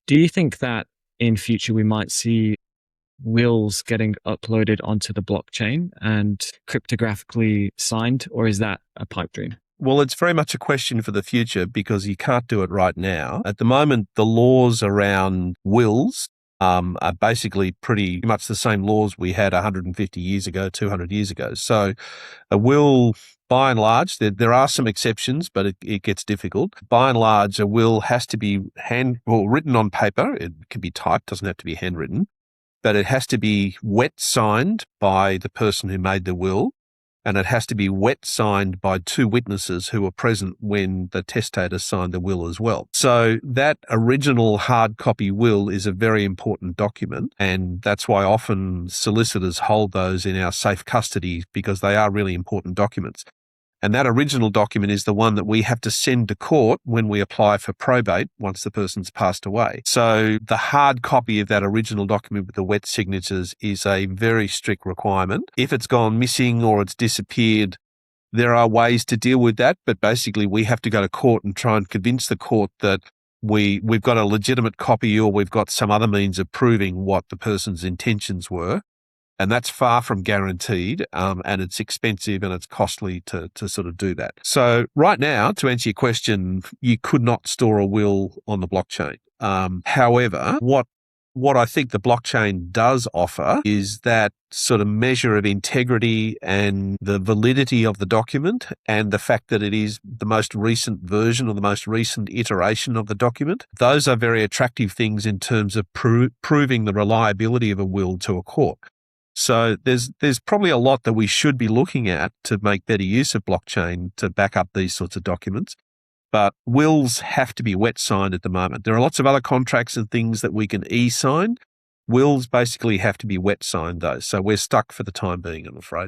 Do you think that in future we might see wills getting uploaded onto the blockchain and cryptographically signed, or is that a pipe dream? Well, it's very much a question for the future because you can't do it right now. At the moment, the laws around wills are basically pretty much the same laws we had 150 years ago, 200 years ago. So a will, by and large, there are some exceptions, but it gets difficult. By and large, a will has to be written on paper. It can be typed, doesn't have to be handwritten, but it has to be wet signed by the person who made the will. And it has to be wet signed by two witnesses who were present when the testator signed the will as well. So that original hard copy will is a very important document. And that's why often solicitors hold those in our safe custody because they are really important documents. And that original document is the one that we have to send to court when we apply for probate once the person's passed away. So the hard copy of that original document with the wet signatures is a very strict requirement. If it's gone missing or it's disappeared, there are ways to deal with that. But basically, we have to go to court and try and convince the court that we've got a legitimate copy or we've got some other means of proving what the person's intentions were. And that's far from guaranteed, and it's expensive and it's costly to sort of do that. So right now, to answer your question, you could not store a will on the blockchain. However, what I think the blockchain does offer is that sort of measure of integrity and the validity of the document and the fact that it is the most recent version or the most recent iteration of the document. Those are very attractive things in terms of proving the reliability of a will to a court. So there's probably a lot that we should be looking at to make better use of blockchain to back up these sorts of documents. But wills have to be wet signed at the moment. There are lots of other contracts and things that we can e-sign. Wills basically have to be wet signed though. So we're stuck for the time being, I'm afraid.